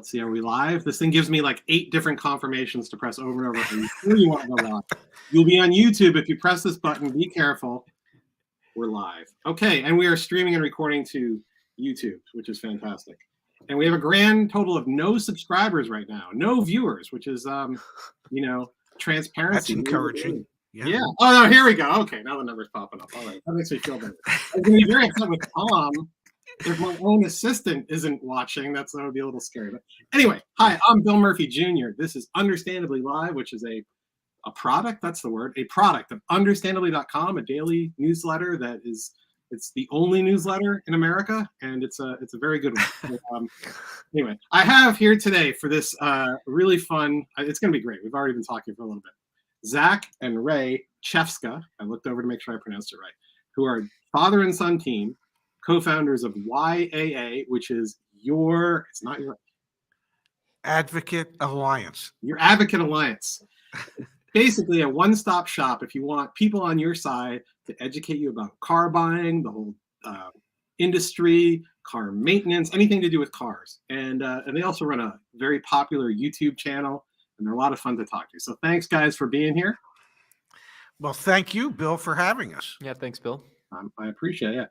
let's see, are we live? This thing gives me like 8 different confirmations to press over and over. Are you sure you want to go live? You'll be on YouTube if you press this button. Be careful. We're live. Okay, and we are streaming and recording to YouTube, which is fantastic. And we have a grand total of no subscribers right now, no viewers, which is, transparency. That's encouraging. Yeah. Oh, no, here we go. Okay, now the number's popping up. All right, that makes me feel better. I was going to be very upset with Tom if my own assistant isn't watching. That would be a little scary. But anyway, hi, I'm Bill Murphy Jr. This is Understandably Live, which is a product, that's the word, a product of understandably.com, a daily newsletter that is, it's the only newsletter in America, and it's a very good one. So, anyway, I have here today for this really fun, it's going to be great. We've already been talking for a little bit. Zach and Ray Chefska, I looked over to make sure I pronounced it right, who are father and son team, co-founders of YAA, which is it's not your Advocate Alliance. Your Advocate Alliance. Basically a one-stop shop if you want people on your side to educate you about car buying, the whole industry, car maintenance, anything to do with cars. And they also run a very popular YouTube channel, and they're a lot of fun to talk to. So thanks, guys, for being here. Well, thank you, Bill, for having us. Yeah, thanks, Bill. I appreciate it.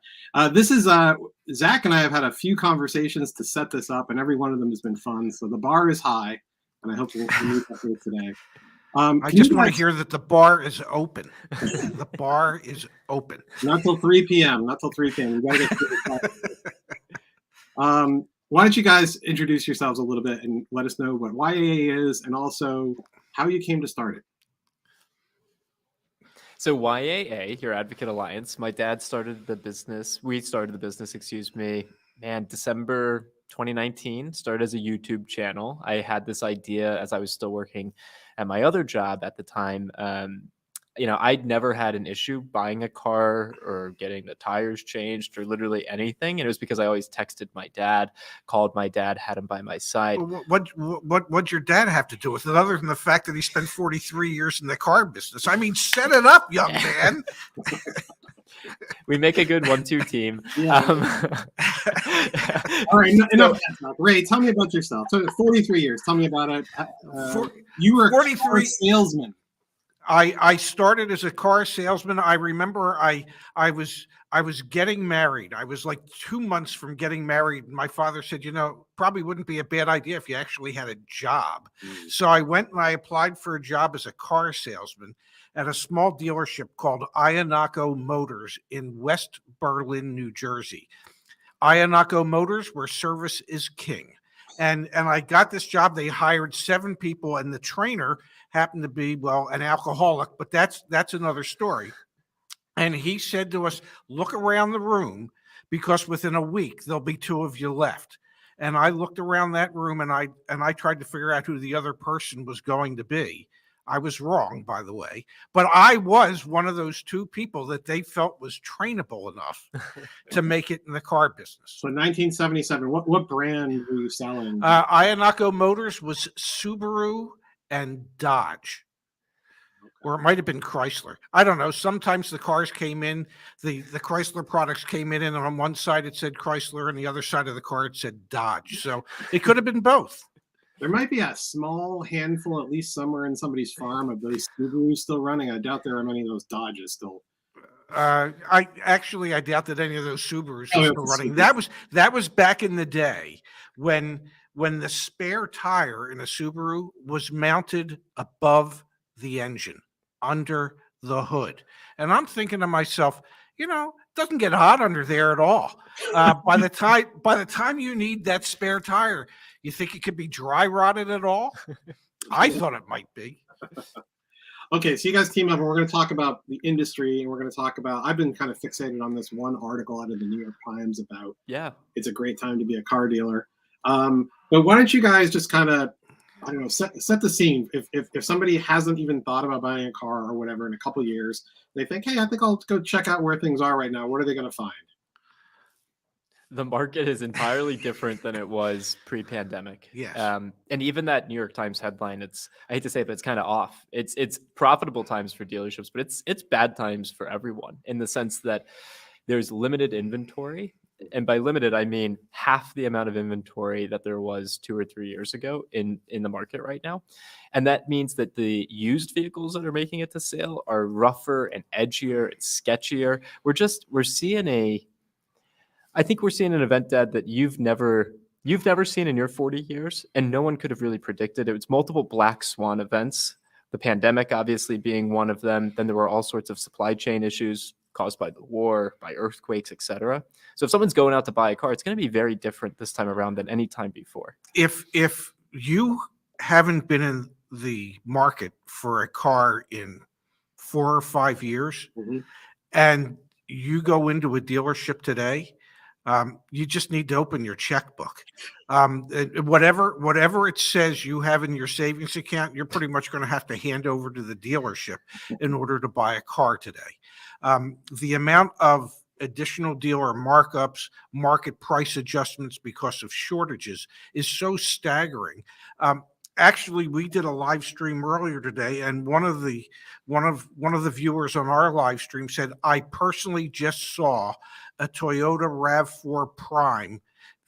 This is Zach and I have had a few conversations to set this up, and every one of them has been fun. So the bar is high, and I hope we'll meet up here today. I just want to hear that the bar is open. The bar is open. Not till 3 p.m. Not till 3 p.m. You gotta get to the why don't you guys introduce yourselves a little bit and let us know what YAA is and also how you came to start it. So YAA, your Advocate Alliance, my dad started the business. We started the business, December 2019, started as a YouTube channel. I had this idea as I was still working at my other job at the time. I'd never had an issue buying a car or getting the tires changed or literally anything. And it was because I always texted my dad, called my dad, had him by my side. What'd your dad have to do with it other than the fact that he spent 43 years in the car business? I mean, set it up, young man. We make a good 1-2 team. Yeah. All right, enough. Ray, tell me about yourself. So 43 years. Tell me about it. You were 43 salesman. I started as a car salesman. I remember I was getting married. I was like 2 months from getting married. My father said, probably wouldn't be a bad idea if you actually had a job. So I went and I applied for a job as a car salesman at a small dealership called Iannaco Motors in West Berlin, New Jersey. Iannaco Motors, where service is king. And I got this job. They hired 7 people, and the trainer happened to be, an alcoholic, but that's another story. And he said to us, look around the room because within a week, there'll be 2 of you left. And I looked around that room and I tried to figure out who the other person was going to be. I was wrong, by the way, but I was one of those 2 people that they felt was trainable enough to make it in the car business. So 1977, what brand were you selling? Iannaco Motors was Subaru and Dodge. Okay. Or it might have been Chrysler. I don't know. Sometimes the cars came in, the Chrysler products came in, and on one side it said Chrysler, and the other side of the car it said Dodge. So it could have bbeen both. There might be a small handful, at least somewhere in somebody's farm, of those Subarus still running. I doubt there are many of those Dodges still. I doubt that any of those Subarus are still running. That was back in the day when the spare tire in a Subaru was mounted above the engine, under the hood. And I'm thinking to myself, it doesn't get hot under there at all. By the time you need that spare tire, you think it could be dry rotted at all? I thought it might be. Okay, so you guys team up, and we're going to talk about the industry, and we're going to talk about, I've been kind of fixated on this one article out of the New York Times about, it's a great time to be a car dealer. But why don't you guys just kind of, I don't know, set the scene. If somebody hasn't even thought about buying a car or whatever in a couple of years, they think, hey, I think I'll go check out where things are right now. What are they going to find? The market is entirely different than it was pre-pandemic. Yes. And even that New York Times headline, I hate to say it, but it's kind of off. It's profitable times for dealerships, but it's bad times for everyone in the sense that there's limited inventory. And by limited, I mean half the amount of inventory that there was 2 or 3 years ago in the market right now. And that means that the used vehicles that are making it to sale are rougher and edgier and sketchier. We're seeing I think we're seeing an event, Dad, that you've never seen in your 40 years, and no one could have really predicted. It was multiple black swan events, the pandemic obviously being one of them. Then there were all sorts of supply chain issues caused by the war, by earthquakes, etc. So if someone's going out to buy a car, it's going to be very different this time around than any time before. If you haven't been in the market for a car in 4 or 5 years, and you go into a dealership today, you just need to open your checkbook. Whatever it says you have in your savings account, you're pretty much going to have to hand over to the dealership in order to buy a car today. The amount of additional dealer markups, market price adjustments because of shortages is so staggering. Actually, we did a live stream earlier today, and one of the viewers on our live stream said, "I personally just saw a Toyota RAV4 Prime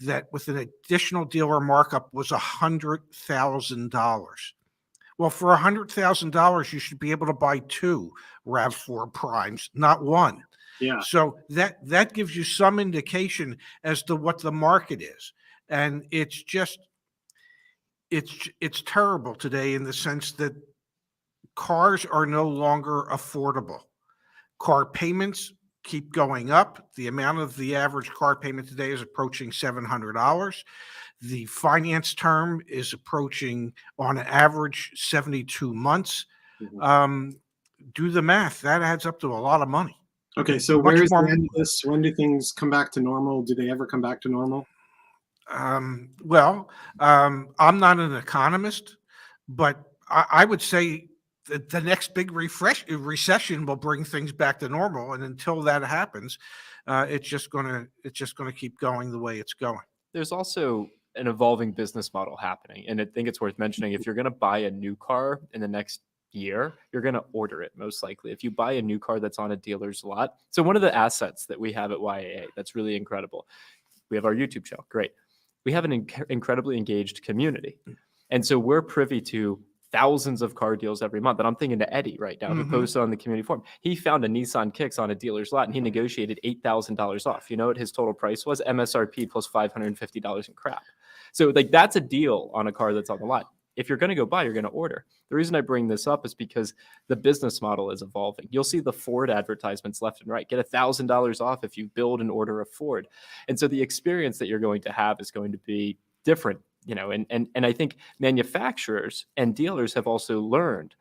that with an additional dealer markup was $100,000." Well, for $100,000, you should be able to buy 2 RAV4 Primes, not one. Yeah. So that gives you some indication as to what the market is, and it's terrible today in the sense that cars are no longer affordable. Car payments keep going up. The amount of the average car payment today is approaching $700. The finance term is approaching, on average, 72 months. Do the math. That adds up to a lot of money. Okay, so where is the end of this? When do things come back to normal? Do they ever come back to normal? I'm not an economist, but I would say that the next big recession will bring things back to normal, and until that happens, it's just gonna keep going the way it's going. There's also an evolving business model happening, and I think it's worth mentioning. If you're going to buy a new car in the next year, you're going to order it most likely. If you buy a new car that's on a dealer's lot, so one of the assets that we have at YAA that's really incredible, we have our YouTube channel. Great. We have an incredibly engaged community. And so we're privy to thousands of car deals every month. And I'm thinking to Eddie right now, who posted on the community forum. He found a Nissan Kicks on a dealer's lot and he negotiated $8,000 off. You know what his total price was? MSRP plus $550 in crap. So like that's a deal on a car that's on the lot. If you're going to go buy, you're going to order. The reason I bring this up is because the business model is evolving. You'll see the Ford advertisements left and right. Get $1,000 off if you build and order a Ford. And so the experience that you're going to have is going to be different, you know, and I think manufacturers and dealers have also learned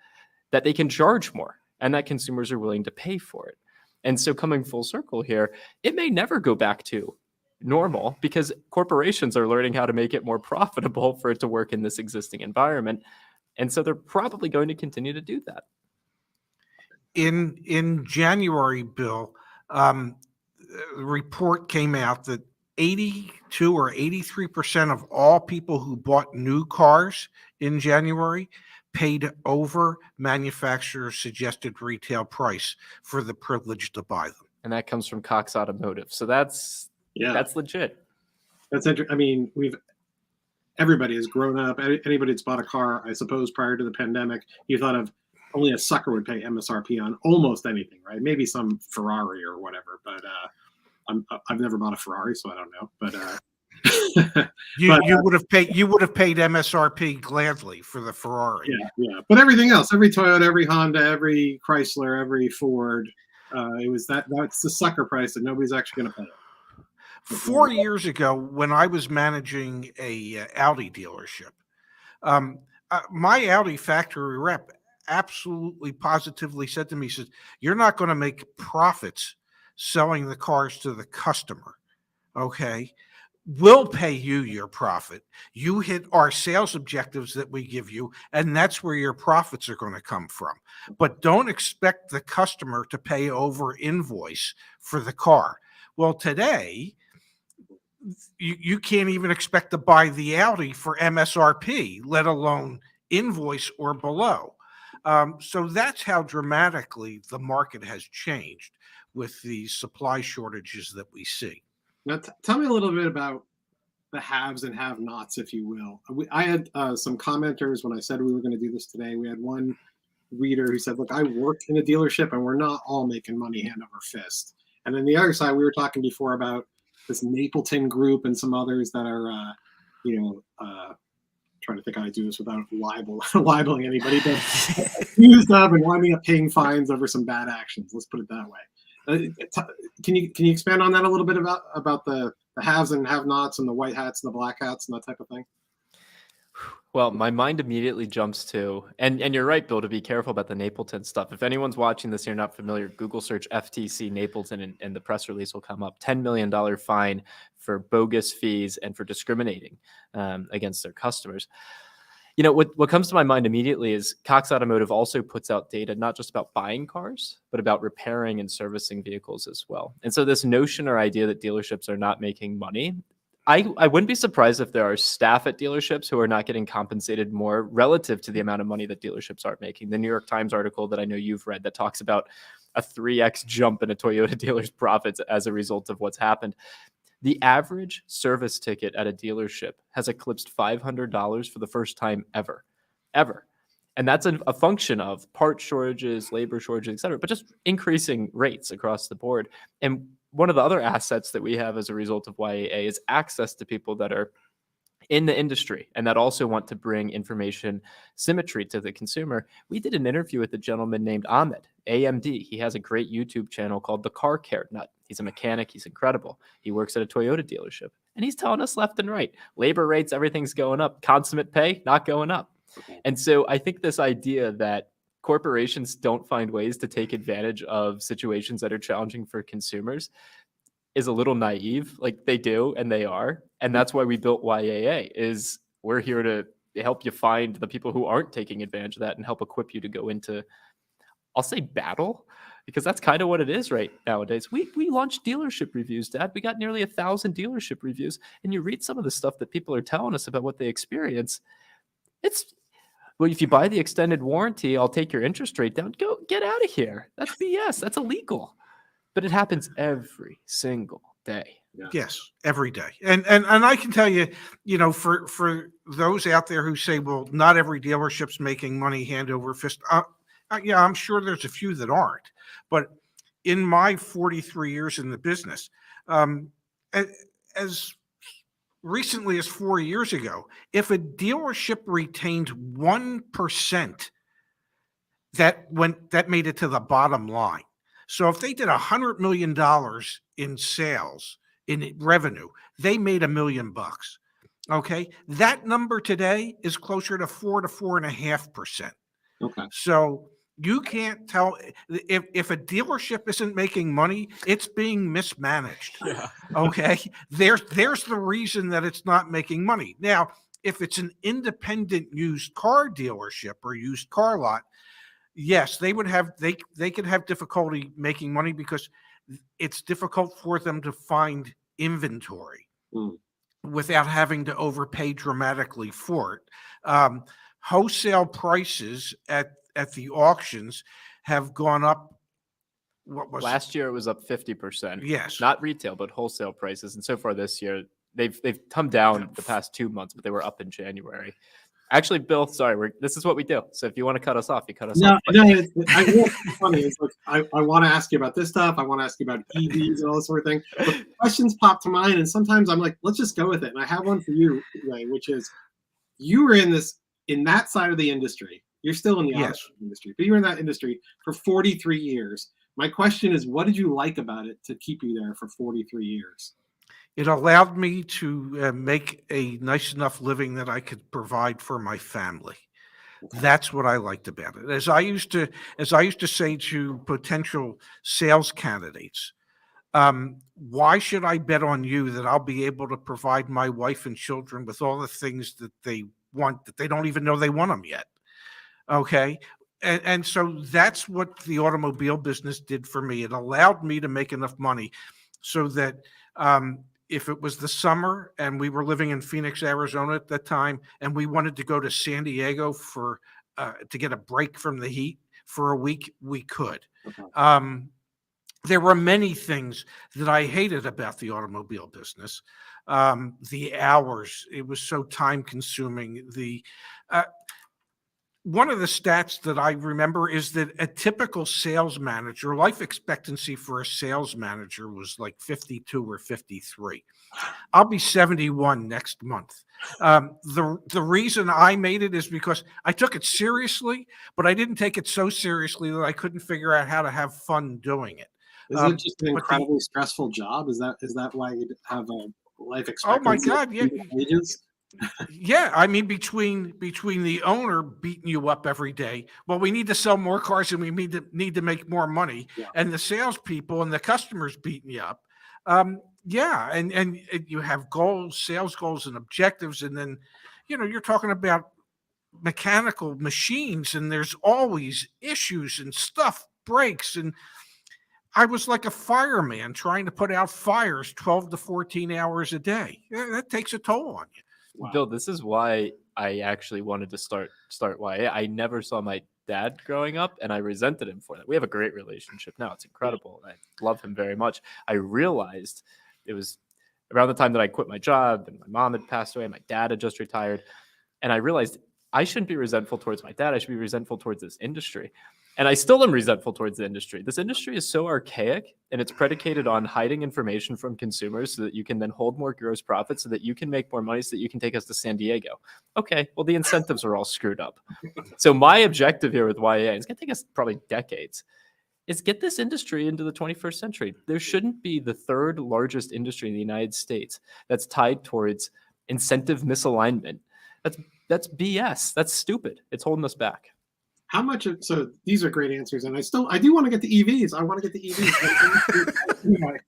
that they can charge more and that consumers are willing to pay for it. And so coming full circle here, it may never go back to normal because corporations are learning how to make it more profitable for it to work in this existing environment. And so they're probably going to continue to do that. In January, Bill, a report came out that 82 or 83% of all people who bought new cars in January paid over manufacturer's suggested retail price for the privilege to buy them. And that comes from Cox Automotive. So that's legit. That's interesting. I mean, everybody has grown up. Anybody that's bought a car, I suppose, prior to the pandemic, you thought of only a sucker would pay MSRP on almost anything, right? Maybe some Ferrari or whatever, but I've never bought a Ferrari, so I don't know. But you would have paid MSRP gladly for the Ferrari. Yeah. But everything else, every Toyota, every Honda, every Chrysler, every Ford, that's the sucker price that nobody's actually going to pay. 4 years ago, when I was managing a Audi dealership, my Audi factory rep absolutely positively said to me, he said, "You're not going to make profits selling the cars to the customer. Okay, we'll pay you your profit. You hit our sales objectives that we give you, and that's where your profits are going to come from. But don't expect the customer to pay over invoice for the car." Well, today, you can't even expect to buy the Audi for MSRP, let alone invoice or below. So that's how dramatically the market has changed with the supply shortages that we see. Now, tell me a little bit about the haves and have-nots, if you will. I had some commenters when I said we were going to do this today. We had one reader who said, "Look, I work in a dealership, and we're not all making money hand over fist." And then the other side, we were talking before about this Napleton group and some others that are, trying to think how I do this without libeling anybody, but accused of and winding up paying fines over some bad actions. Let's put it that way. Can you expand on that a little bit about the haves and have-nots and the white hats and the black hats and that type of thing? Well, my mind immediately jumps to, and you're right, Bill, to be careful about the Napleton stuff. If anyone's watching this and you're not familiar, Google search FTC Napleton and the press release will come up. $10 million fine for bogus fees and for discriminating against their customers. You know, what comes to my mind immediately is Cox Automotive also puts out data, not just about buying cars, but about repairing and servicing vehicles as well. And so this notion or idea that dealerships are not making money, I wouldn't be surprised if there are staff at dealerships who are not getting compensated more relative to the amount of money that dealerships are making. The New York Times article that I know you've read that talks about a 3x jump in a Toyota dealer's profits as a result of what's happened. The average service ticket at a dealership has eclipsed $500 for the first time ever. And that's a function of part shortages, labor shortages, et cetera, but just increasing rates across the board. And one of the other assets that we have as a result of YAA is access to people that are in the industry and that also want to bring information symmetry to the consumer. We did an interview with a gentleman named Ahmed, AMD. He has a great YouTube channel called The Car Care Nut. He's a mechanic. He's incredible. He works at a Toyota dealership and he's telling us left and right, labor rates, everything's going up. Consummate pay, not going up. And so I think this idea that corporations don't find ways to take advantage of situations that are challenging for consumers is a little naive. Like they do, and they are. And that's why we built YAA, is we're here to help you find the people who aren't taking advantage of that and help equip you to go into, I'll say, battle, because that's kind of what it is right nowadays. We launched dealership reviews, Dad. We got nearly 1,000 dealership reviews. And you read some of the stuff that people are telling us about what they experience. It's, well, if you buy the extended warranty, I'll take your interest rate down. Go get out of here. That's BS. That's illegal. But it happens every single day. Yeah. Yes, every day. And I can tell you, you know, for those out there who say, well, not every dealership's making money hand over fist. Yeah, I'm sure there's a few that aren't. But in my 43 years in the business, as recently as 4 years ago, if a dealership retained 1%, that made it to the bottom line. So if they did $100 million in sales, in revenue, they made $1 million. Okay, that number today is closer to 4 to 4.5%. Okay. So you can't tell if a dealership isn't making money, it's being mismanaged. Yeah. Okay, there's the reason that it's not making money. Now, if it's an independent used car dealership or used car lot, yes, they could have difficulty making money because it's difficult for them to find inventory without having to overpay dramatically for it. Wholesale prices at the auctions have gone up. What was last year? It was up 50%. Yes, not retail, but wholesale prices. And so far this year, they've come down the past 2 months, but they were up in January. Actually, Bill, sorry, this is what we do. So if you want to cut us off, you cut us off. No, it's funny. It's like I want to ask you about this stuff. I want to ask you about EVs and all this sort of thing. But questions pop to mind, and sometimes I'm like, let's just go with it. And I have one for you, Ray, which is, you were in that side of the industry. You're still in the auto industry, but you were in that industry for 43 years. My question is, what did you like about it to keep you there for 43 years? It allowed me to make a nice enough living that I could provide for my family. Okay. That's what I liked about it. As I used to say to potential sales candidates, why should I bet on you that I'll be able to provide my wife and children with all the things that they want, that they don't even know they want them yet? Okay. And so that's what the automobile business did for me. It allowed me to make enough money so that if it was the summer and we were living in Phoenix, Arizona at that time, and we wanted to go to San Diego to get a break from the heat for a week, we could. Okay. there were many things that I hated about the automobile business. The hours, it was so time consuming. Uh, One of the stats that I remember is that a typical sales manager, life expectancy for a sales manager was like 52 or 53. I'll be 71 next month. The reason I made it is because I took it seriously, but I didn't take it so seriously that I couldn't figure out how to have fun doing it. Is it just an But the incredibly stressful job? Is that why you have a life oh my expectancy God, yeah, of ages? yeah. I mean, between the owner beating you up every day, well, we need to sell more cars and we need to make more money, Yeah. and the salespeople and the customers beating you up. Yeah, and you have goals, sales goals, and objectives, and then you're talking about mechanical machines, and there's always issues and stuff breaks, and I was like a fireman trying to put out fires 12 to 14 hours a day. Yeah, that takes a toll on you. Wow. Bill, this is why I actually wanted to start YA. I never saw my dad growing up, and I resented him for that. We have a great relationship now. It's incredible. I love him very much. I realized it was around the time that I quit my job, and my mom had passed away, and my dad had just retired. And I realized I shouldn't be resentful towards my dad. I should be resentful towards this industry. And I still am resentful towards the industry. This industry is so archaic, and it's predicated on hiding information from consumers so that you can then hold more gross profit, so that you can make more money, so that you can take us to San Diego. Okay, well, the incentives are all screwed up. So my objective here with YA, it's going to take us probably decades, is get this industry into the 21st century. There shouldn't be the third largest industry in the United States that's tied towards incentive misalignment. That's BS. That's stupid. It's holding us back. How much of so these are great answers, and I do want to get the EVs. I want to get the EVs. Anyway,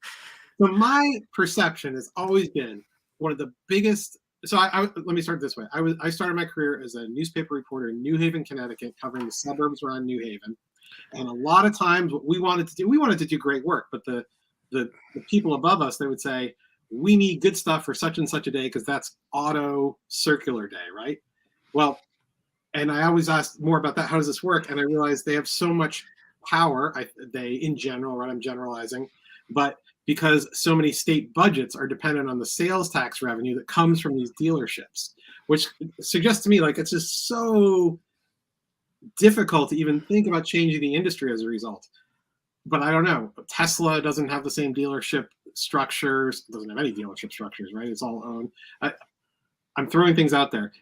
so my perception has always been one of the biggest. So let me start this way. I started my career as a newspaper reporter in New Haven, Connecticut, covering the suburbs around New Haven. And a lot of times, what we wanted to do great work, but the people above us, they would say, we need good stuff for such and such a day because that's auto circular day, right? Well, and I always ask more about that. How does this work? And I realized they have so much power. They, in general, right? I'm generalizing, but because so many state budgets are dependent on the sales tax revenue that comes from these dealerships, which suggests to me like it's just so difficult to even think about changing the industry as a result. But I don't know. Tesla doesn't have the same dealership structures. Doesn't have any dealership structures, right? It's all owned. I'm throwing things out there.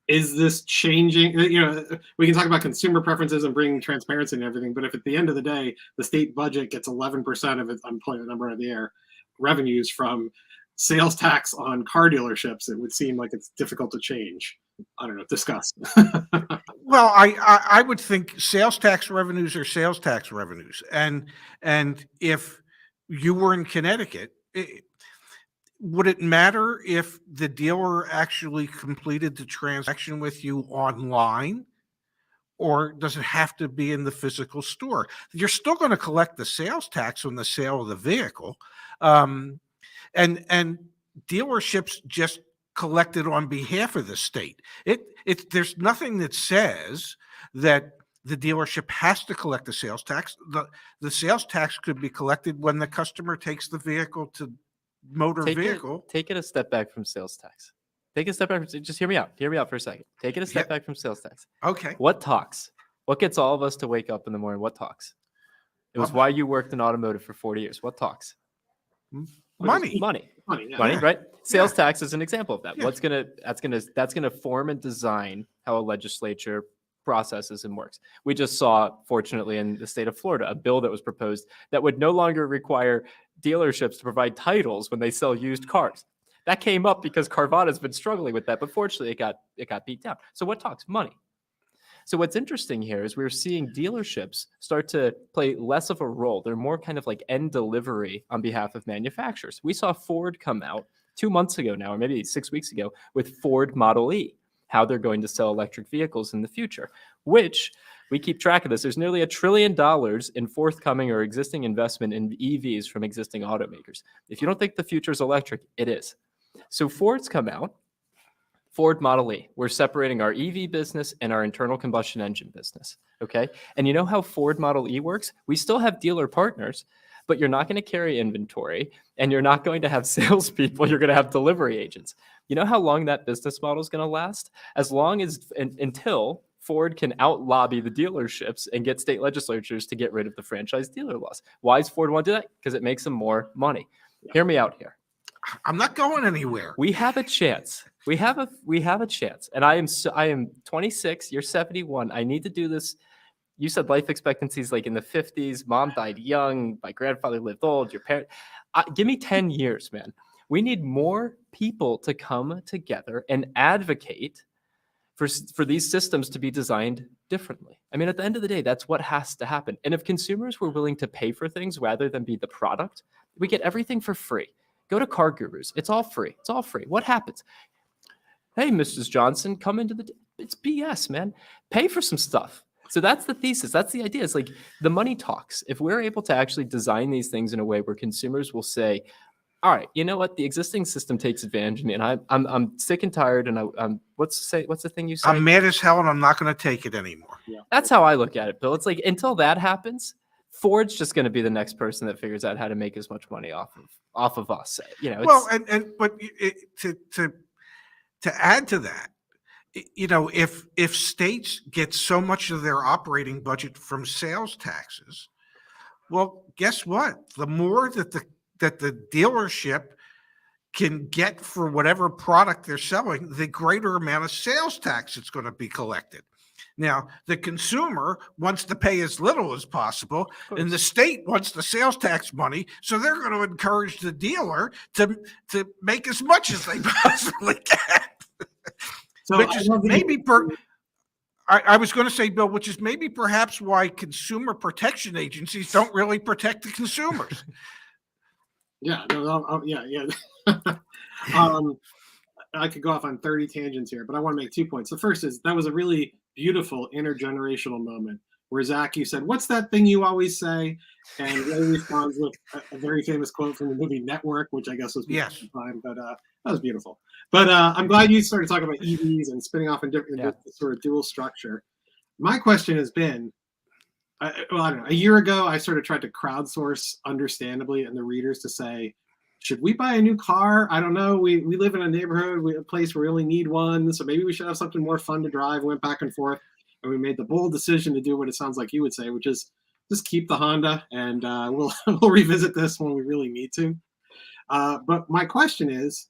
Is this changing? We can talk about consumer preferences and bringing transparency and everything, but if at the end of the day, the state budget gets 11% of its, I'm pulling a number out of the air, revenues from sales tax on car dealerships, it would seem like it's difficult to change. I don't know, discuss. Well, I would think sales tax revenues are sales tax revenues. And if you were in Connecticut, would it matter if the dealer actually completed the transaction with you online, or does it have to be in the physical store? You're still going to collect the sales tax on the sale of the vehicle. And dealerships just collect it on behalf of the state. There's nothing that says that the dealership has to collect the sales tax. The sales tax could be collected when the customer takes the vehicle to motor vehicle. Take it a step back from sales tax. Take a step back. Just hear me out. Hear me out for a second. Take it a step back from sales tax. Okay. What talks? What gets all of us to wake up in the morning? What talks? It was why you worked in automotive for 40 years. What talks? Money. Money, Yeah. right? Sales tax is an example of that. Yeah. That's gonna form and design how a legislature processes and works. We just saw, fortunately, in the state of Florida, a bill that was proposed that would no longer require dealerships to provide titles when they sell used cars. That came up because Carvana's been struggling with that, but fortunately it got beat down. So what talks? Money. So what's interesting here is we're seeing dealerships start to play less of a role. They're more kind of like end delivery on behalf of manufacturers. We saw Ford come out 2 months ago now, or maybe 6 weeks ago, with Ford Model E, how they're going to sell electric vehicles in the future, which we keep track of this. There's nearly $1 trillion in forthcoming or existing investment in EVs from existing automakers. If you don't think the future is electric, it is. So Ford's come out, Ford Model E. We're separating our EV business and our internal combustion engine business, okay? And you know how Ford Model E works? We still have dealer partners, but you're not going to carry inventory and you're not going to have salespeople. You're going to have delivery agents. You know how long that business model is going to last? As long as until Ford can out lobby the dealerships and get state legislatures to get rid of the franchise dealer laws. Why does Ford want to do that? Because it makes them more money. Yeah. Hear me out here. I'm not going anywhere. We have a chance. We have a chance. And I am 26. You're 71. I need to do this. You said life expectancy is like in the 50s. Mom died young. My grandfather lived old. Your parent. Give me 10 years, man. We need more people to come together and advocate for these systems to be designed differently. I mean, at the end of the day, that's what has to happen. And if consumers were willing to pay for things rather than be the product, we get everything for free. Go to Car Gurus. It's all free. It's all free. What happens? Hey, Mrs. Johnson, come into it's BS, man. Pay for some stuff. So that's the thesis. That's the idea. It's like the money talks. If we're able to actually design these things in a way where consumers will say, all right, you know what? The existing system takes advantage of me, and I'm sick and tired. And I'm what's the thing you say? I'm mad as hell, and I'm not going to take it anymore. Yeah. That's how I look at it, Bill. It's like until that happens, Ford's just going to be the next person that figures out how to make as much money off of us. You know. Well, but to add to that, you know, if states get so much of their operating budget from sales taxes, well, guess what? The more that the dealership can get for whatever product they're selling, the greater amount of sales tax it's going to be collected. Now, the consumer wants to pay as little as possible, and the state wants the sales tax money, so they're going to encourage the dealer to make as much as they possibly can. So which is maybe I was going to say, Bill, which is maybe perhaps why consumer protection agencies don't really protect the consumers. Yeah, yeah. I could go off on 30 tangents here, but I want to make 2 points. The first is that was a really beautiful intergenerational moment where Zach, you said, "What's that thing you always say?" And Ray responds with a very famous quote from the movie Network, which I guess was time, but that was beautiful. But I'm glad you started talking about EVs and spinning off in different sort of dual structure. My question has been, I don't know. A year ago, I sort of tried to crowdsource, understandably, and the readers to say, should we buy a new car? I don't know. We live in a neighborhood, a place where we only need one, so maybe we should have something more fun to drive. We went back and forth, and we made the bold decision to do what it sounds like you would say, which is just keep the Honda, and we'll revisit this when we really need to. But my question is,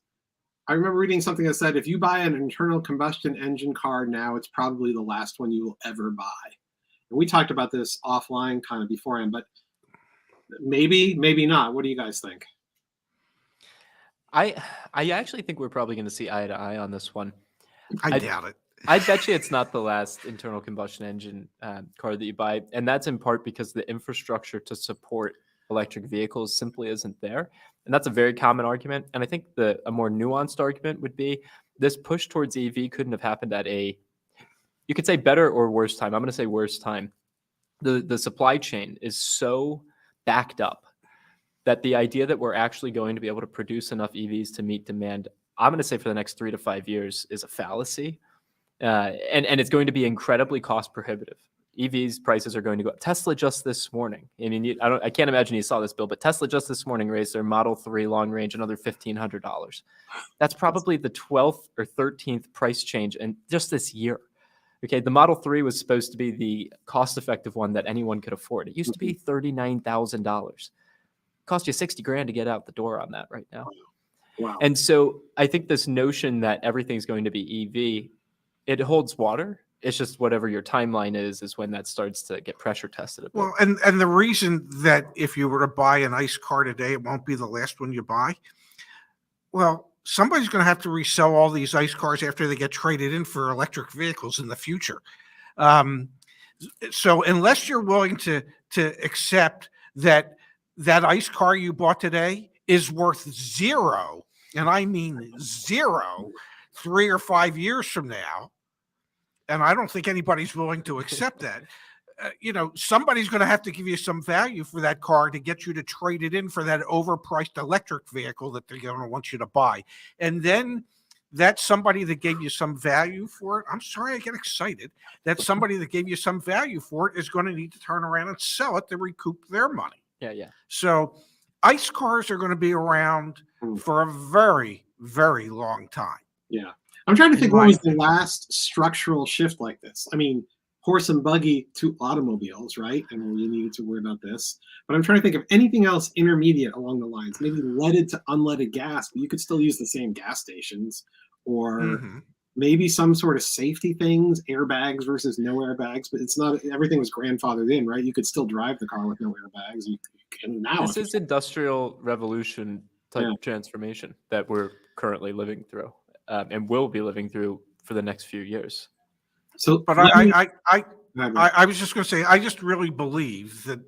I remember reading something that said, if you buy an internal combustion engine car now, it's probably the last one you will ever buy. And we talked about this offline kind of beforehand, but maybe not. What do you guys think? I actually think we're probably going to see eye to eye on this one. I doubt it. I bet you it's not the last internal combustion engine car that you buy. And that's in part because the infrastructure to support electric vehicles simply isn't there. And that's a very common argument. And I think a more nuanced argument would be this push towards EV couldn't have happened at you could say better or worse time. I'm going to say worse time. The supply chain is so backed up that the idea that we're actually going to be able to produce enough EVs to meet demand, I'm going to say for the next 3 to 5 years, is a fallacy. And it's going to be incredibly cost prohibitive. EVs prices are going to go up. Tesla just this morning, I mean, I can't imagine you saw this, Bill, but Tesla just this morning raised their Model 3 long range another $1,500. That's probably the 12th or 13th price change in just this year. Okay, the Model 3 was supposed to be the cost-effective one that anyone could afford. It used to be $39,000. Cost you $60,000 to get out the door on that right now. Wow. And so I think this notion that everything's going to be EV, it holds water. It's just whatever your timeline is when that starts to get pressure tested a bit. Well, and the reason that if you were to buy an ICE car today, it won't be the last one you buy. Well, somebody's going to have to resell all these ICE cars after they get traded in for electric vehicles in the future. So unless you're willing to accept that ICE car you bought today is worth zero, and I mean zero, 3 or 5 years from now, and I don't think anybody's willing to accept that. Somebody's going to have to give you some value for that car to get you to trade it in for that overpriced electric vehicle that they're going to want you to buy. And then that somebody that gave you some value for it, I'm sorry I get excited, that somebody that gave you some value for it is going to need to turn around and sell it to recoup their money. Yeah. So ICE cars are going to be around for a very, very long time. Yeah. I'm trying to think In what my was the opinion. last structural shift like this. I mean, horse and buggy to automobiles, right? And you needed to worry about this. But I'm trying to think of anything else intermediate along the lines. Maybe leaded to unleaded gas, but you could still use the same gas stations. Or Mhm. maybe some sort of safety things, airbags versus no airbags. But it's not, everything was grandfathered in, right? You could still drive the car with no airbags. You can now. This is industrial revolution type Yeah. transformation that we're currently living through, and will be living through for the next few years. So, But let me- I was just going to say, I just really believe that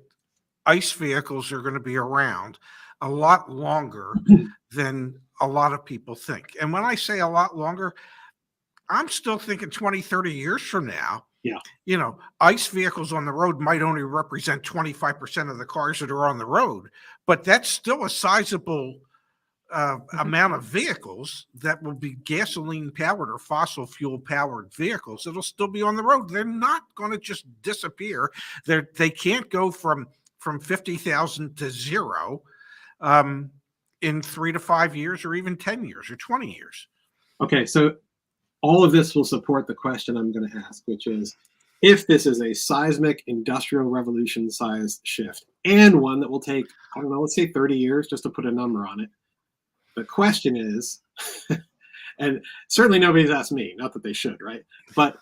ICE vehicles are going to be around a lot longer than a lot of people think. And when I say a lot longer, I'm still thinking 20, 30 years from now. Yeah. You know, ICE vehicles on the road might only represent 25% of the cars that are on the road, but that's still a sizable amount of vehicles that will be gasoline powered or fossil fuel powered vehicles. It'll still be on the road. They're not going to just disappear. They can't go from 50,000 to zero in 3 to 5 years, or even 10 years or 20 years. Okay, so all of this will support the question I'm going to ask, which is, if this is a seismic industrial revolution sized shift and one that will take, I don't know, let's say 30 years just to put a number on it. The question is, and certainly nobody's asked me, not that they should, right? But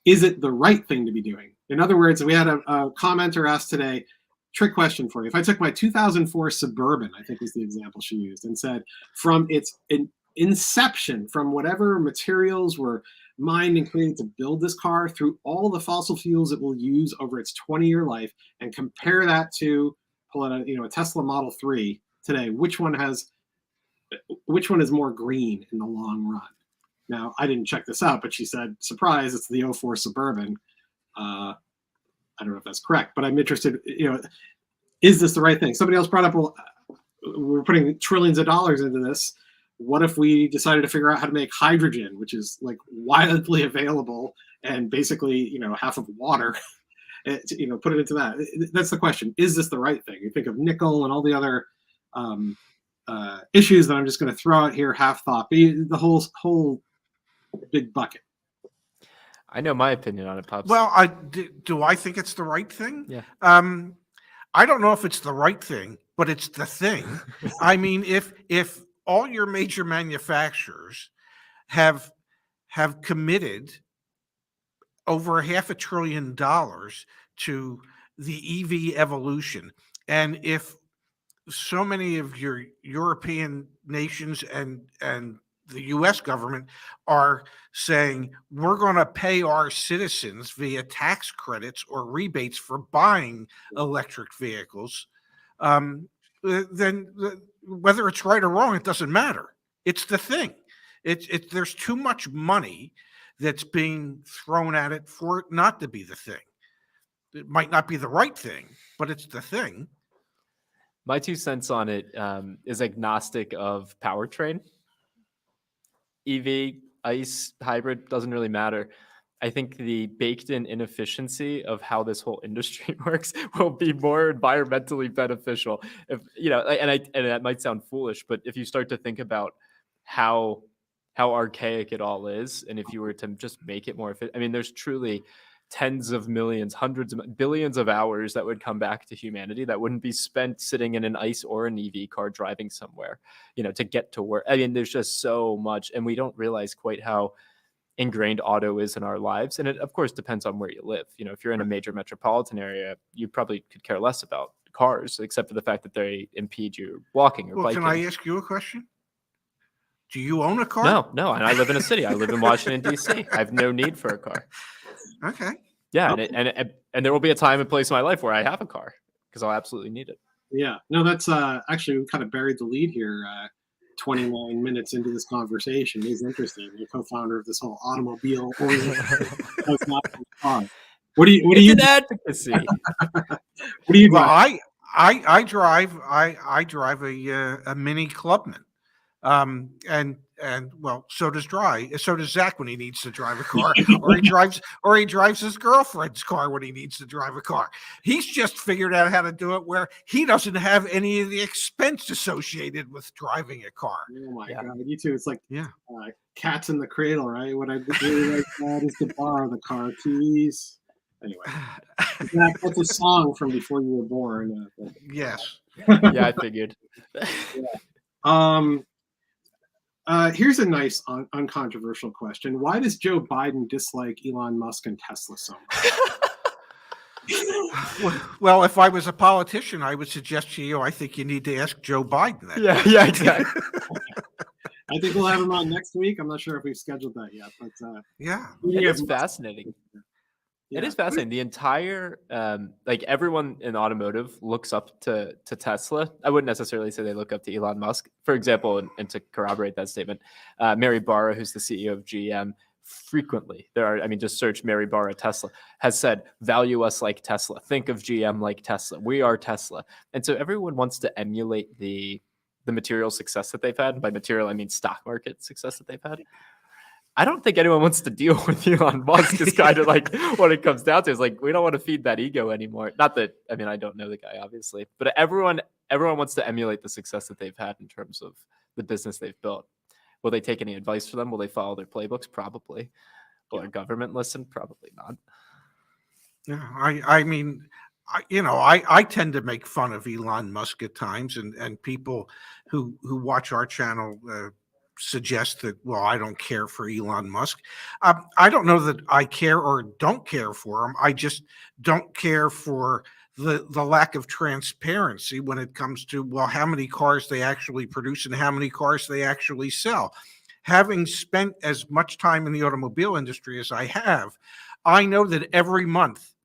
is it the right thing to be doing? In other words, we had a commenter ask today, trick question for you. If I took my 2004 Suburban, I think was the example she used, and said from its inception, from whatever materials were mined and created to build this car through all the fossil fuels it will use over its 20-year life, and compare that to pull out a Tesla Model 3 today, which one is more green in the long run? Now, I didn't check this out, but she said, surprise, it's the 04 Suburban. I don't know if that's correct, but I'm interested, is this the right thing? Somebody else brought up, well, we're putting trillions of dollars into this. What if we decided to figure out how to make hydrogen, which is like widely available and basically, half of water, put it into that? That's the question. Is this the right thing? You think of nickel and all the other issues that I'm just going to throw out here, half thought, the whole big bucket. I know my opinion on it, Pops. Well, do I think it's the right thing? Yeah. I don't know if it's the right thing, but it's the thing. I mean, if all your major manufacturers have committed over $500 billion to the EV evolution, and if so many of your European nations and the US government are saying, we're going to pay our citizens via tax credits or rebates for buying electric vehicles, then whether it's right or wrong, it doesn't matter. It's the thing. There's too much money that's being thrown at it for it not to be the thing. It might not be the right thing, but it's the thing. My 2 cents on it is agnostic of powertrain. EV, ICE, hybrid, doesn't really matter. I think the baked-in inefficiency of how this whole industry works will be more environmentally beneficial. If and that might sound foolish, but if you start to think about how archaic it all is, and if you were to just make it more efficient, I mean, there's truly tens of millions, hundreds of billions of hours that would come back to humanity that wouldn't be spent sitting in an ICE or an EV car driving somewhere, to get to work. I mean, there's just so much, and we don't realize quite how ingrained auto is in our lives. And it, of course, depends on where you live. If you're in a major metropolitan area, you probably could care less about cars, except for the fact that they impede your walking or biking. Can I ask you a question? Do you own a car? No. And I live in a city. I live in Washington, D.C. I have no need for a car. Okay. Yeah, and there will be a time and place in my life where I have a car because I'll absolutely need it. Yeah, no, that's actually, we kind of buried the lead here. 29 minutes into this conversation is interesting. You're co-founder of this whole automobile organization. What do you? An advocacy. What do you? Well, I drive a Mini Clubman. And well, so does Zach when he needs to drive a car, or he drives his girlfriend's car when he needs to drive a car. He's just figured out how to do it where he doesn't have any of the expense associated with driving a car. Oh my God, you too. It's like Yeah. Cats in the cradle, right? What I really like that is to borrow the car keys. Anyway, that's a song from before you were born. Yes. Yeah, I figured. Here's a nice uncontroversial question. Why does Joe Biden dislike Elon Musk and Tesla so much? Well, if I was a politician, I would suggest to you, I think you need to ask Joe Biden that. Yeah, exactly. I think we'll have him on next week. I'm not sure if we've scheduled that yet, but yeah. It's fascinating. Yeah. It is fascinating. The entire, like everyone in automotive looks up to Tesla. I wouldn't necessarily say they look up to Elon Musk. For example, and to corroborate that statement, Mary Barra, who's the CEO of GM, frequently, just search Mary Barra Tesla, has said, value us like Tesla. Think of GM like Tesla. We are Tesla. And so everyone wants to emulate the material success that they've had. By material, I mean stock market success that they've had. I don't think anyone wants to deal with Elon Musk. Is kind of like what it comes down to. Is like we don't want to feed that ego anymore. Not that I don't know the guy obviously, but everyone wants to emulate the success that they've had in terms of the business they've built. Will they take any advice from them? Will they follow their playbooks? Probably. Will our government listen? Probably not. Yeah, I tend to make fun of Elon Musk at times, and people who watch our channel suggest that, well, I don't care for Elon Musk. I don't know that I care or don't care for him. I just don't care for the lack of transparency when it comes to, well, how many cars they actually produce and how many cars they actually sell. Having spent as much time in the automobile industry as I have, I know that every month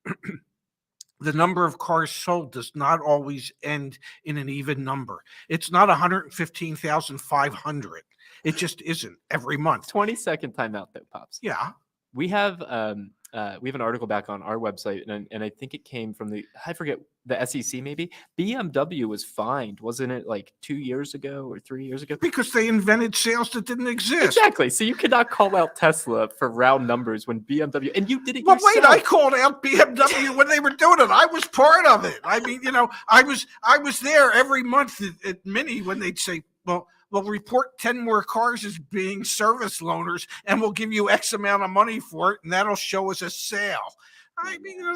the number of cars sold does not always end in an even number. It's not 115,500. It just isn't every month. 20-second timeout though, Pops. Yeah. We have an article back on our website, and I think it came from the SEC maybe. BMW was fined, wasn't it, like 2 years ago or 3 years ago? Because they invented sales that didn't exist. Exactly. So you cannot call out Tesla for round numbers when BMW, and you did it yourself. Wait, I called out BMW when they were doing it. I was part of it. I was there every month at Mini when they'd say, well, we'll report 10 more cars as being service loaners, and we'll give you X amount of money for it, and that'll show us a sale.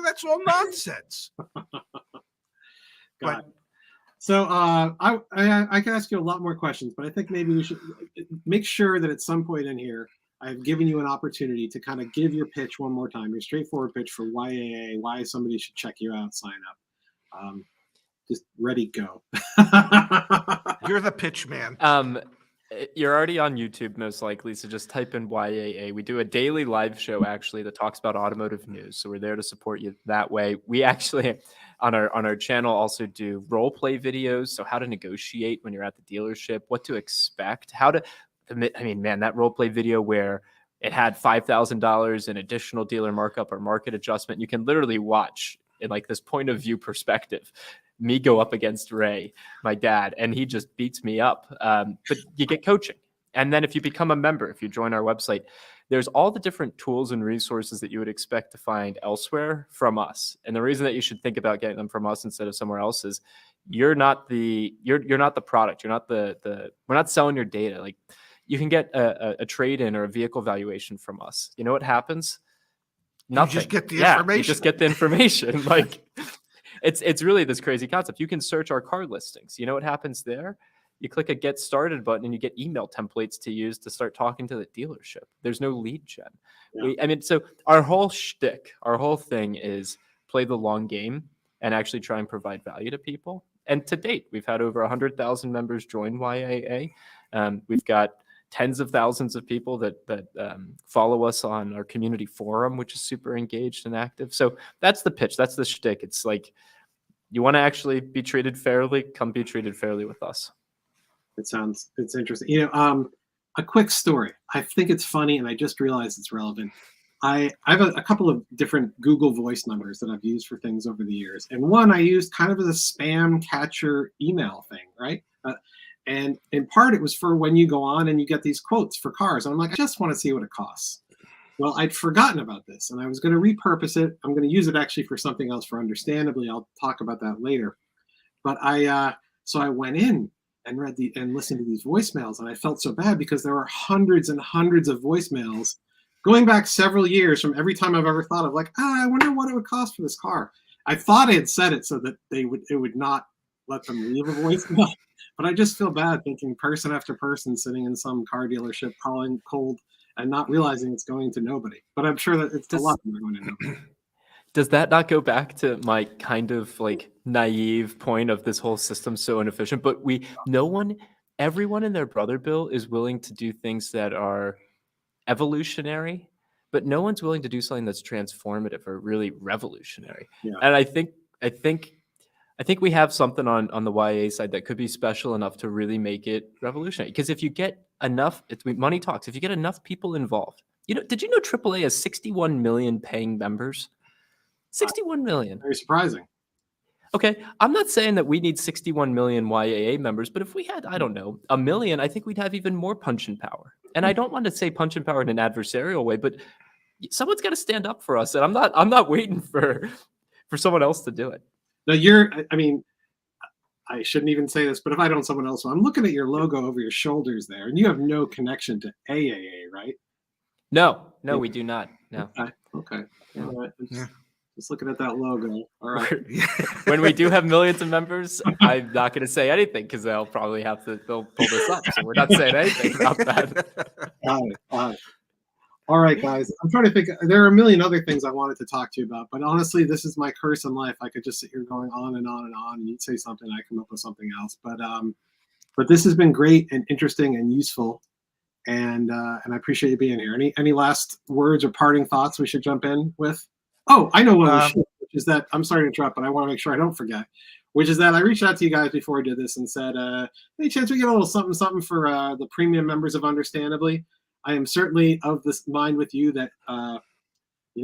That's all nonsense. So I can ask you a lot more questions, but I think maybe we should make sure that at some point in here, I've given you an opportunity to kind of give your pitch one more time, your straightforward pitch for YAA, why somebody should check you out, sign up. Just ready, go. You're the pitch man. You're already on YouTube, most likely, so just type in YAA. We do a daily live show, actually, that talks about automotive news, so we're there to support you that way. We actually, on our channel, also do role play videos, so how to negotiate when you're at the dealership, what to expect, that role play video where it had $5,000 in additional dealer markup or market adjustment, you can literally watch in like this point of view perspective me go up against Ray, my dad, and he just beats me up. But you get coaching. And then if you become a member, if you join our website, there's all the different tools and resources that you would expect to find elsewhere from us. And the reason that you should think about getting them from us instead of somewhere else is you're not the product. You're not we're not selling your data. Like you can get a trade-in or a vehicle valuation from us. You know what happens? Nothing. You just get the information. You just get the information. Like it's really this crazy concept. You can search our car listings. You know what happens there? You click a get started button and you get email templates to use to start talking to the dealership. There's no lead gen. Yeah. So our whole shtick, our whole thing is play the long game and actually try and provide value to people. And to date, we've had over 100,000 members join YAA. We've got tens of thousands of people that follow us on our community forum, which is super engaged and active. So that's the pitch. That's the shtick. It's like, you want to actually be treated fairly, come be treated fairly with us. It's interesting. A quick story. I think it's funny, and I just realized it's relevant. I have a couple of different Google Voice numbers that I've used for things over the years. And one I used kind of as a spam catcher email thing, right? And in part, it was for when you go on and you get these quotes for cars. And I'm like, I just want to see what it costs. Well, I'd forgotten about this, and I was going to repurpose it. I'm going to use it actually for something else for Understandably. I'll talk about that later. But so I went in and listened to these voicemails, and I felt so bad because there were hundreds and hundreds of voicemails going back several years from every time I've ever thought of, like, I wonder what it would cost for this car. I thought I had said it so that it would not let them leave a voicemail. But I just feel bad thinking person after person sitting in some car dealership calling cold and not realizing it's going to nobody. But I'm sure that it's a lot more going to nobody. Does that not go back to my kind of like naive point of this whole system so inefficient? But everyone and their brother, Bill, is willing to do things that are evolutionary, but no one's willing to do something that's transformative or really revolutionary. Yeah. And I think we have something on the YA side that could be special enough to really make it revolutionary. Because if you get enough, money talks. If you get enough people involved, did you know AAA has 61 million paying members? 61 million. Very surprising. Okay, I'm not saying that we need 61 million YAA members, but if we had, I don't know, 1 million, I think we'd have even more punching power. And I don't want to say punching power in an adversarial way, but someone's got to stand up for us, and I'm not waiting for someone else to do it. Now I shouldn't even say this, but if I don't someone else, I'm looking at your logo over your shoulders there, and you have no connection to AAA, right? No, we do not. No. Okay. Yeah. All right. Just looking at that logo. All right. When we do have millions of members, I'm not going to say anything because they'll probably they'll pull this up. So we're not saying anything about that. Got it. All right, guys. I'm trying to think. There are a million other things I wanted to talk to you about, but honestly, this is my curse in life. I could just sit here going on and on and on, and you'd say something, and I come up with something else. But this has been great and interesting and useful, and I appreciate you being here. Any last words or parting thoughts we should jump in with? Oh, I know what we should, which is that, I'm sorry to interrupt, but I want to make sure I don't forget, which is that I reached out to you guys before I did this and said, any chance we get a little something for the premium members of Understandably? I am certainly of this mind with you that,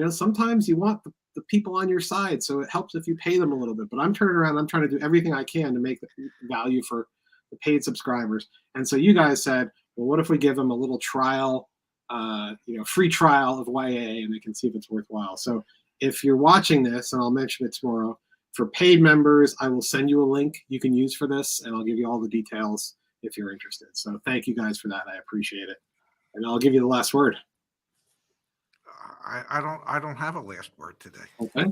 sometimes you want the people on your side, so it helps if you pay them a little bit. But I'm turning around, I'm trying to do everything I can to make the value for the paid subscribers. And so you guys said, well, what if we give them a little trial, free trial of YAA, and they can see if it's worthwhile. So if you're watching this, and I'll mention it tomorrow, for paid members, I will send you a link you can use for this, and I'll give you all the details if you're interested. So thank you guys for that. I appreciate it. And I'll give you the last word. I don't have a last word today. Okay.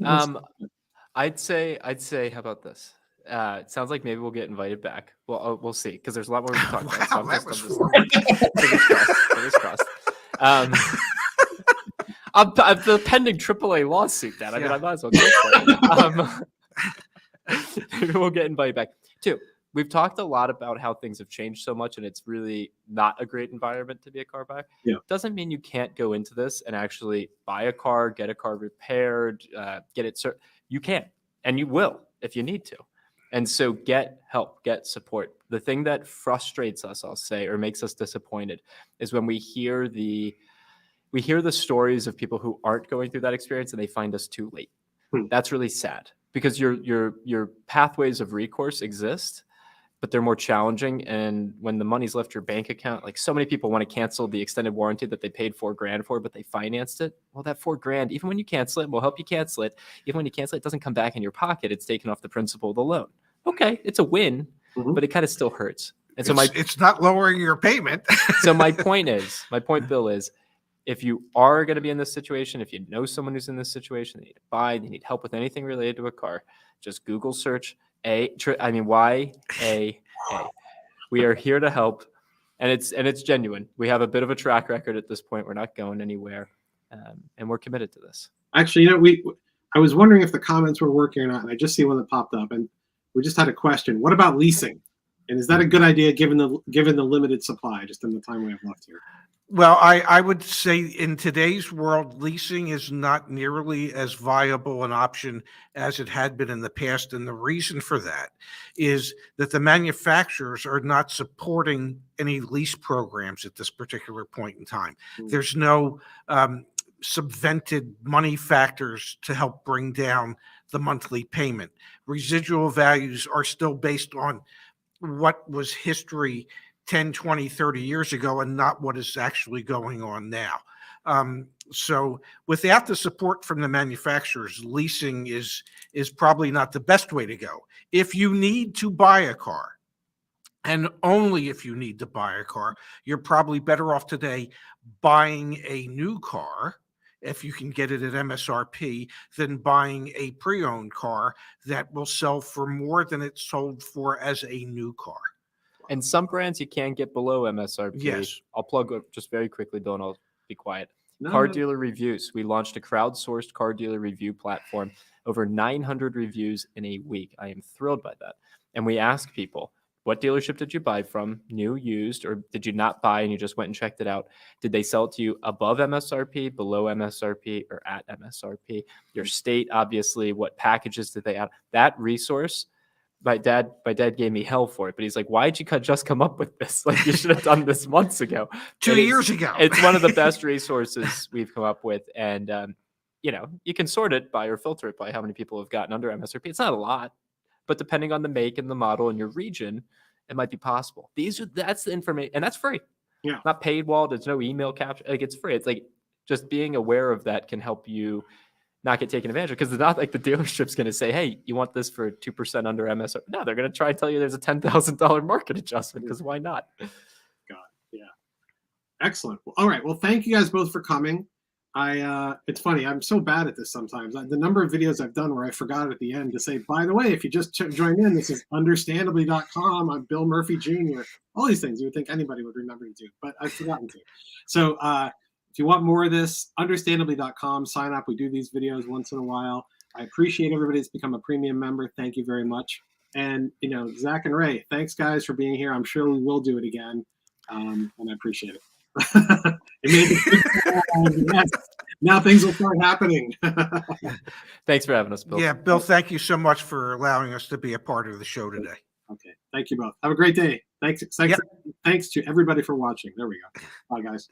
I'd say, how about this? It sounds like maybe we'll get invited back. Well, we'll see, because there's a lot more to talk about. Wow, Fingers crossed. The pending AAA lawsuit, Dad. I mean, I might as well go for it. Maybe we'll get invited back. Two, we've talked a lot about how things have changed so much, and it's really not a great environment to be a car buyer. Yeah. Doesn't mean you can't go into this and actually buy a car, get a car repaired, get it. You can, and you will if you need to. And so get help, get support. The thing that frustrates us, I'll say, or makes us disappointed is when we hear the stories of people who aren't going through that experience and they find us too late. That's really sad because your pathways of recourse exist, but they're more challenging. And when the money's left your bank account, like so many people want to cancel the extended warranty that they paid $4,000 for, but they financed it. Well, that $4,000, even when you cancel it, we'll help you cancel it. Even when you cancel it, it doesn't come back in your pocket. It's taken off the principal of the loan. Okay, it's a win, but it kind of still hurts. And so it's not lowering your payment. So my point, Bill, is if you are going to be in this situation, if you know someone who's in this situation, they need to buy, they need help with anything related to a car, just Google search YAA. We are here to help, and it's genuine. We have a bit of a track record at this point. We're not going anywhere, and we're committed to this. Actually, I was wondering if the comments were working or not, and I just see one that popped up, and we just had a question. What about leasing? And is that a good idea given the limited supply, just in the time we have left here? Well, I would say in today's world, leasing is not nearly as viable an option as it had been in the past. And the reason for that is that the manufacturers are not supporting any lease programs at this particular point in time. There's no subvented money factors to help bring down the monthly payment. Residual values are still based on what was history 10, 20, 30 years ago and not what is actually going on now. So without the support from the manufacturers, leasing is probably not the best way to go. If you need to buy a car, and only if you need to buy a car, you're probably better off today buying a new car, if you can get it at MSRP, than buying a pre-owned car that will sell for more than it's sold for as a new car. And some brands you can get below MSRP. Yes. I'll plug up just very quickly, though, and I'll be quiet. No, Car no. dealer reviews. We launched a crowdsourced car dealer review platform. Over 900 reviews in a week. I am thrilled by that. And we ask people, what dealership did you buy from? New, used, or did you not buy and you just went and checked it out? Did they sell it to you above MSRP, below MSRP, or at MSRP? Your state, obviously, what packages did they add? That resource, my dad gave me hell for it, but he's like, why'd you just come up with this? Like, you should have done this months ago. 2 years ago. It's one of the best resources we've come up with. And, you know, you can sort it by or filter it by how many people have gotten under MSRP. It's not a lot, but depending on the make and the model and your region, it might be possible. That's the information, and that's free. Yeah. Not paid wall. There's no email capture. Like, it's free. It's like just being aware of that can help you not get taken advantage of, because it's not like the dealership's going to say, hey, you want this for 2% under MSRP. No, they're going to try and tell you there's a $10,000 market adjustment, because why not? Yeah. Excellent. Well, all right. Well, thank you guys both for coming. It's funny. I'm so bad at this sometimes. The number of videos I've done where I forgot at the end to say, by the way, if you just joined in, this is understandably.com. I'm Bill Murphy Jr. All these things you would think anybody would remember to do, but I've forgotten to. So if you want more of this, understandably.com, sign up. We do these videos once in a while. I appreciate everybody that's become a premium member. Thank you very much. And, you know, Zach and Ray, thanks guys for being here. I'm sure we will do it again. And I appreciate it. Yes. Now things will start happening. Thanks for having us, Bill. Yeah, Bill, thank you so much for allowing us to be a part of the show today. Okay. Thank you both. Have a great day. Thanks to everybody for watching. There we go. Bye, guys.